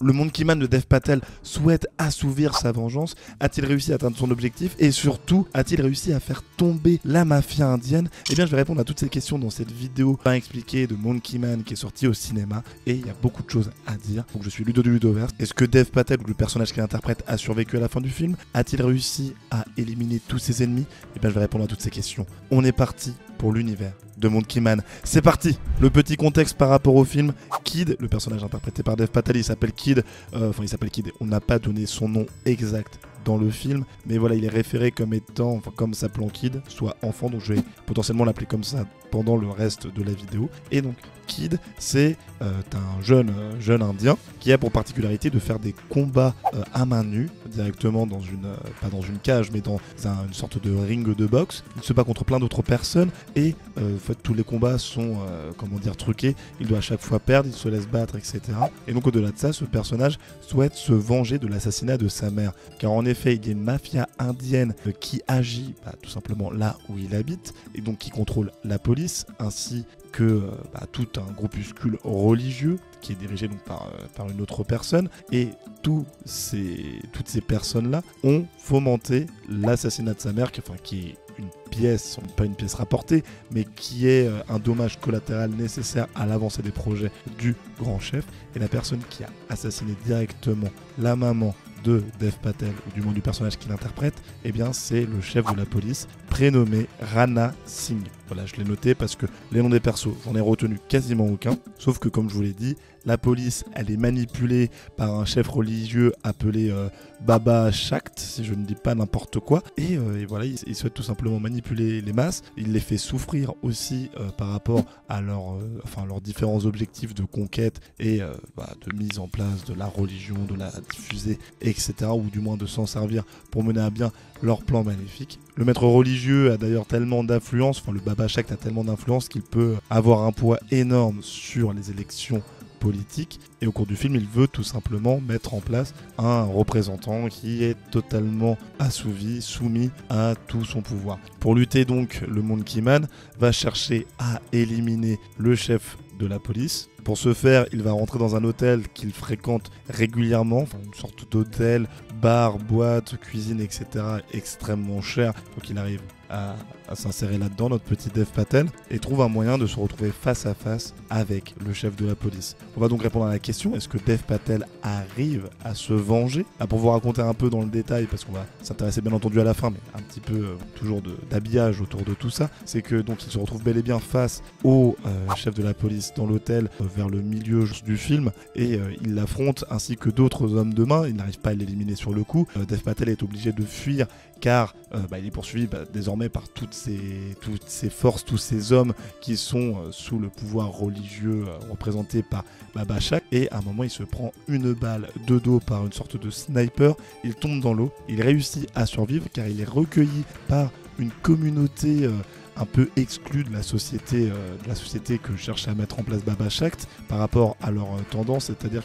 Le Monkey Man de Dev Patel souhaite assouvir sa vengeance. A-t-il réussi à atteindre son objectif? Et surtout, a-t-il réussi à faire tomber la mafia indienne? Eh bien, je vais répondre à toutes ces questions dans cette vidéo bien expliquée de Monkey Man qui est sortie au cinéma. Et il y a beaucoup de choses à dire. Donc, je suis Ludo du Ludoverse. Est-ce que Dev Patel, ou le personnage qu'il interprète, a survécu à la fin du film? A-t-il réussi à éliminer tous ses ennemis? Eh bien, je vais répondre à toutes ces questions. On est parti pour l'univers de Monkey Man. C'est parti. Le petit contexte par rapport au film. Kid, le personnage interprété par Dev Patel, il s'appelle Kid. Il s'appelle Kid. On n'a pas donné son nom exact dans le film, mais voilà, il est référé comme étant, comme s'appelant Kid, soit enfant, donc je vais potentiellement l'appeler comme ça pendant le reste de la vidéo. Et donc Kid, c'est un jeune indien qui a pour particularité de faire des combats à main nue, directement dans une, pas dans une cage, mais dans une sorte de ring de boxe. Il se bat contre plein d'autres personnes et en fait, tous les combats sont, truqués. Il doit à chaque fois perdre, il se laisse battre, etc. Et donc au-delà de ça, ce personnage souhaite se venger de l'assassinat de sa mère, car en effet, il y a une mafia indienne qui agit tout simplement là où il habite, et donc qui contrôle la police, ainsi que tout un groupuscule religieux qui est dirigé donc par une autre personne, et toutes ces personnes-là ont fomenté l'assassinat de sa mère, qui est une pièce, pas une pièce rapportée, mais qui est un dommage collatéral nécessaire à l'avancée des projets du grand chef. Et la personne qui a assassiné directement la maman de Dev Patel, ou du moins du personnage qu'il interprète, eh bien c'est le chef de la police, prénommé Rana Singh. Voilà, je l'ai noté parce que les noms des persos, j'en ai retenu quasiment aucun, sauf que comme je vous l'ai dit, la police, elle est manipulée par un chef religieux appelé Baba Shakt, si je ne dis pas n'importe quoi, et voilà, il souhaite tout simplement manipuler les masses. Il les fait souffrir aussi par rapport à leurs différents objectifs de conquête et de mise en place de la religion, de la diffuser, etc., ou du moins de s'en servir pour mener à bien leur plan maléfique. Le maître religieux a d'ailleurs tellement d'influence, le Baba Shakt a tellement d'influence qu'il peut avoir un poids énorme sur les élections politique, et au cours du film il veut tout simplement mettre en place un représentant qui est totalement assouvi, soumis à tout son pouvoir. Pour lutter donc, le Monkey Man va chercher à éliminer le chef de la police. Pour ce faire, il va rentrer dans un hôtel qu'il fréquente régulièrement, une sorte d'hôtel, bar, boîte, cuisine, etc. extrêmement cher. Donc il arrive à s'insérer là-dedans, notre petit Dev Patel, et trouve un moyen de se retrouver face à face avec le chef de la police. On va donc répondre à la question, est-ce que Dev Patel arrive à se venger? Pour vous raconter un peu dans le détail, parce qu'on va s'intéresser bien entendu à la fin, mais un petit peu toujours d'habillage autour de tout ça, c'est que donc il se retrouve bel et bien face au chef de la police dans l'hôtel vers le milieu du film, et il l'affronte ainsi que d'autres hommes de main. Il n'arrive pas à l'éliminer sur le coup. Dev Patel est obligé de fuir car il est poursuivi désormais par toutes ces forces, tous ces hommes qui sont sous le pouvoir religieux représenté par Baba Shakt. Et à un moment, il se prend une balle de dos par une sorte de sniper. Il tombe dans l'eau. Il réussit à survivre car il est recueilli par une communauté un peu exclus de la société que cherche à mettre en place Baba Shakt par rapport à leur tendance, c'est-à-dire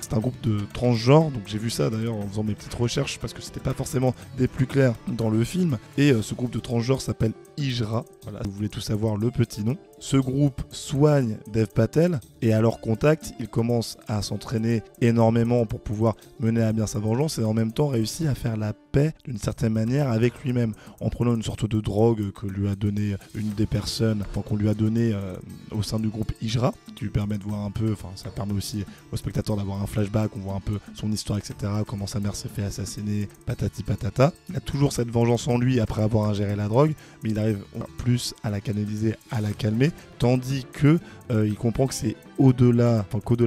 c'est un groupe de transgenres. Donc j'ai vu ça d'ailleurs en faisant mes petites recherches parce que c'était pas forcément des plus clairs dans le film, et ce groupe de transgenres s'appelle Hijra. Voilà, vous voulez tout savoir, le petit nom. Ce groupe soigne Dev Patel, et à leur contact, il commence à s'entraîner énormément pour pouvoir mener à bien sa vengeance, et en même temps réussit à faire la paix d'une certaine manière avec lui-même en prenant une sorte de drogue que lui a donné une des personnes, qu'on lui a donné au sein du groupe Hijra, qui lui permet de voir un peu, ça permet aussi au spectateur d'avoir un flashback, on voit un peu son histoire, etc., comment sa mère s'est fait assassiner, patati patata. Il a toujours cette vengeance en lui après avoir ingéré la drogue, mais il arrive plus à la canaliser, à la calmer, tandis que il comprend que c'est qu'au-delà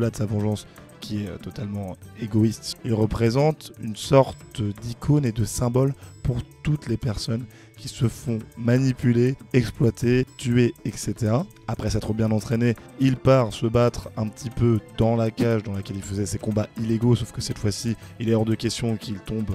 de sa vengeance, qui est totalement égoïste, il représente une sorte d'icône et de symbole pour toutes les personnes qui se font manipuler, exploiter, tuer, etc. Après s'être bien entraîné, il part se battre un petit peu dans la cage dans laquelle il faisait ses combats illégaux, sauf que cette fois-ci, il est hors de question qu'il tombe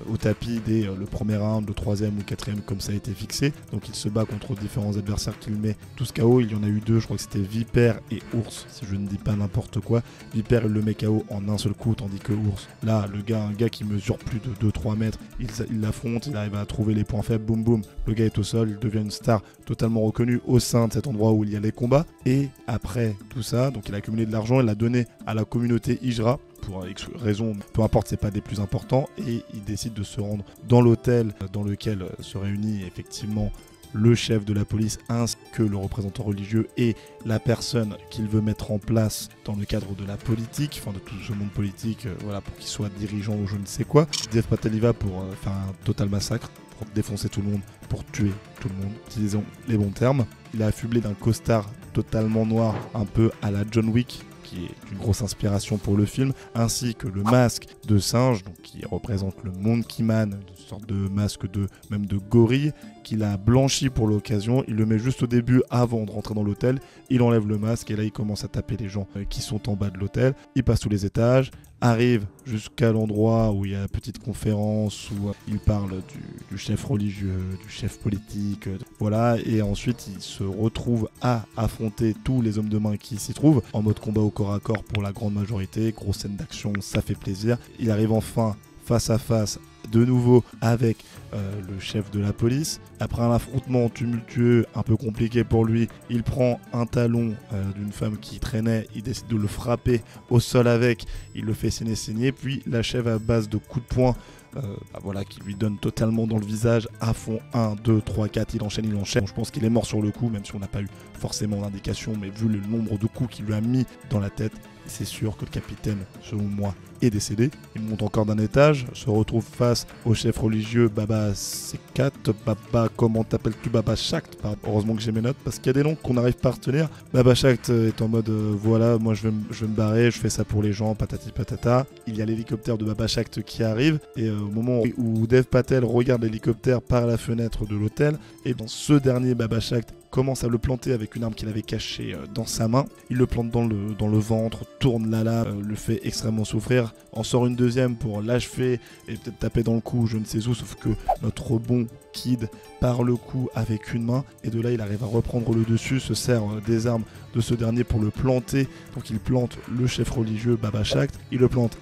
au tapis dès le premier round, le troisième ou le quatrième, comme ça a été fixé. Donc il se bat contre différents adversaires qu'il met tous KO. Il y en a eu deux, je crois que c'était Vipère et Ours, si je ne dis pas n'importe quoi. Vipère, il le met KO en un seul coup, tandis que Ours, là, un gars qui mesure plus de 2-3 mètres, il l'affronte, il arrive à trouver les points faibles, boum boum, le gars est au sol, il devient une star totalement reconnue au sein de cet endroit où il y a les combats. Et après tout ça, donc il a accumulé de l'argent, il l'a donné à la communauté Hijra, pour X raison, peu importe, c'est pas des plus importants, et il décide de se rendre dans l'hôtel dans lequel se réunit effectivement le chef de la police ainsi que le représentant religieux et la personne qu'il veut mettre en place dans le cadre de la politique, enfin de tout ce monde politique, voilà, pour qu'il soit dirigeant ou je ne sais quoi. Dev Patel y va pour faire un total massacre, pour défoncer tout le monde, pour tuer tout le monde, utilisons les bons termes. Il est affublé d'un costard totalement noir, un peu à la John Wick, qui est une grosse inspiration pour le film, ainsi que le masque de singe, donc qui représente le Monkey Man, une sorte de masque même de gorille, qu'il a blanchi pour l'occasion. Il le met juste au début avant de rentrer dans l'hôtel, il enlève le masque et là il commence à taper les gens qui sont en bas de l'hôtel. Il passe tous les étages, arrive jusqu'à l'endroit où il y a la petite conférence où il parle du chef religieux, du chef politique, voilà, et ensuite il se retrouve à affronter tous les hommes de main qui s'y trouvent en mode combat au corps à corps pour la grande majorité, grosse scène d'action, ça fait plaisir. Il arrive enfin face à face de nouveau avec le chef de la police. Après un affrontement tumultueux, un peu compliqué pour lui, il prend un talon d'une femme qui traînait, il décide de le frapper au sol avec, il le fait saigner, puis l'achève à base de coups de poing. Voilà, qui lui donne totalement dans le visage à fond. 1, 2, 3, 4, il enchaîne. Je pense qu'il est mort sur le coup, même si on n'a pas eu forcément d'indication, mais vu le nombre de coups qu'il lui a mis dans la tête, c'est sûr que le capitaine, selon moi, est décédé. Il monte encore d'un étage, se retrouve face au chef religieux Baba Sekat. Baba, comment t'appelles-tu? Baba Shakt. Heureusement que j'ai mes notes parce qu'il y a des noms qu'on n'arrive pas à retenir. Baba Shakt est en mode voilà, moi je vais me barrer, je fais ça pour les gens, patati patata. Il y a l'hélicoptère de Baba Shakt qui arrive et au moment où Dev Patel regarde l'hélicoptère par la fenêtre de l'hôtel, et dans ce dernier Baba Shakt commence à le planter avec une arme qu'il avait cachée dans sa main. Il le plante dans le ventre, tourne la lame, le fait extrêmement souffrir, en sort une deuxième pour l'achever et peut-être taper dans le cou, je ne sais où, sauf que notre bon Kid part le coup avec une main et de là il arrive à reprendre le dessus, se sert des armes de ce dernier pour le planter. Donc il plante le chef religieux Baba Shakt, il le plante,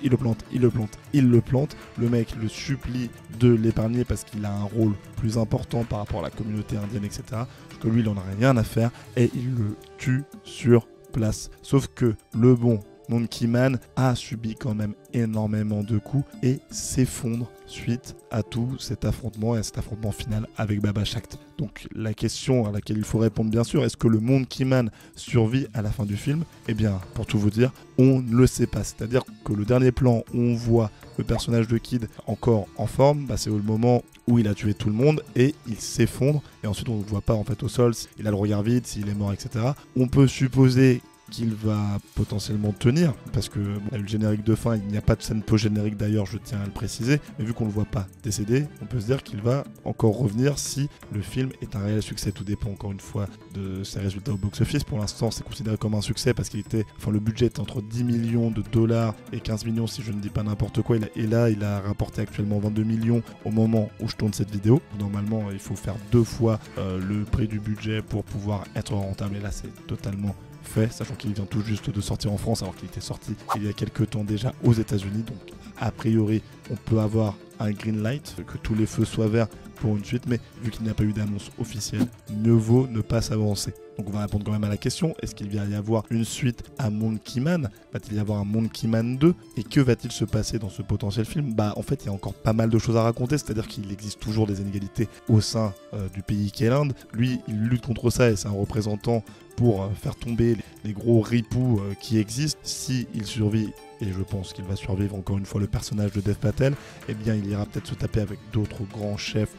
le mec le supplie de l'épargner parce qu'il a un rôle plus important par rapport à la communauté indienne, etc. Parce que lui il en a rien à faire et il le tue sur place. Sauf que le bon Monkey Man a subi quand même énormément de coups et s'effondre suite à tout cet affrontement et à cet affrontement final avec Baba Shakt. Donc la question à laquelle il faut répondre bien sûr, est-ce que le Monkey Man survit à la fin du film? Eh bien, pour tout vous dire, on ne le sait pas. C'est-à-dire que le dernier plan où on voit le personnage de Kid encore en forme, c'est au moment où il a tué tout le monde et il s'effondre et ensuite on ne le voit pas en fait au sol, il a le regard vide, s'il est mort, etc. On peut supposer qu'il va potentiellement tenir parce que le générique de fin, il n'y a pas de scène post-générique d'ailleurs, je tiens à le préciser, mais vu qu'on ne le voit pas décédé, on peut se dire qu'il va encore revenir si le film est un réel succès. Tout dépend encore une fois de ses résultats au box-office. Pour l'instant c'est considéré comme un succès parce qu'il était, le budget est entre 10 millions de dollars et 15 millions si je ne dis pas n'importe quoi, et là il a rapporté actuellement 22 millions au moment où je tourne cette vidéo. Normalement il faut faire 2 fois le prix du budget pour pouvoir être rentable et là c'est totalement fait, sachant qu'il vient tout juste de sortir en France alors qu'il était sorti il y a quelques temps déjà aux États-Unis. Donc a priori on peut avoir un green light, que tous les feux soient verts pour une suite, mais vu qu'il n'y a pas eu d'annonce officielle, mieux vaut ne pas s'avancer. Donc on va répondre quand même à la question, est-ce qu'il va y avoir une suite à Monkey Man? Va-t-il y avoir un Monkey Man 2? Et que va-t-il se passer dans ce potentiel film? En fait il y a encore pas mal de choses à raconter, c'est-à-dire qu'il existe toujours des inégalités au sein du pays qu'est l'Inde. Lui il lutte contre ça et c'est un représentant pour faire tomber les gros ripoux qui existent. Si il survit, et je pense qu'il va survivre, encore une fois, le personnage de Dev Patel, eh bien il ira peut-être se taper avec d'autres grands chefs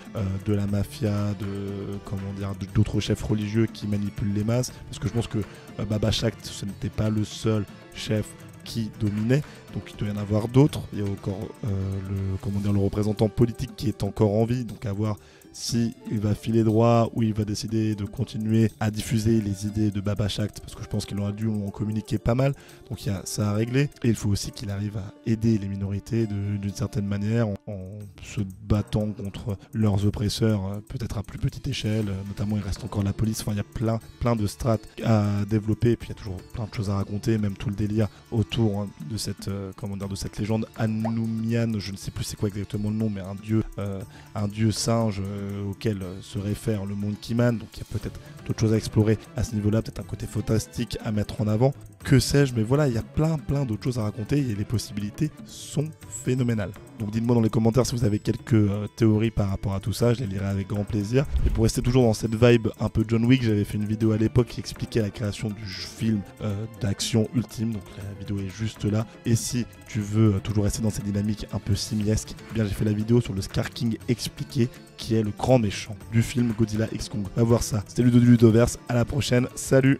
de la mafia, d'autres chefs religieux qui manipulent les masses, parce que je pense que Baba Shakt, ce n'était pas le seul chef qui dominait, donc il doit y en avoir d'autres. Il y a encore le représentant politique qui est encore en vie, donc à voir si il va filer droit ou il va décider de continuer à diffuser les idées de Baba Shakt, parce que je pense qu'il aura dû en communiquer pas mal, donc il y a ça à régler. Et il faut aussi qu'il arrive à aider les minorités d'une certaine manière en se battant contre leurs oppresseurs, peut-être à plus petite échelle, notamment il reste encore la police. Il y a plein de strates à développer, et puis il y a toujours plein de choses à raconter, même tout le délire autour de cette légende Hanuman, je ne sais plus c'est quoi exactement le nom, mais un dieu singe auquel se réfère le Monkey Man. Donc il y a peut-être d'autres choses à explorer à ce niveau-là, peut-être un côté fantastique à mettre en avant. que sais-je, mais voilà, il y a plein d'autres choses à raconter et les possibilités sont phénoménales. Donc dites-moi dans les commentaires si vous avez quelques théories par rapport à tout ça, je les lirai avec grand plaisir. Et pour rester toujours dans cette vibe un peu John Wick, j'avais fait une vidéo à l'époque qui expliquait la création du film d'action ultime, donc la vidéo est juste là. Et si tu veux toujours rester dans cette dynamique un peu simiesque, eh bien j'ai fait la vidéo sur le Scar King expliqué, qui est le grand méchant du film Godzilla X Kong. Va voir ça. C'était Ludo du Ludoverse, à la prochaine, salut!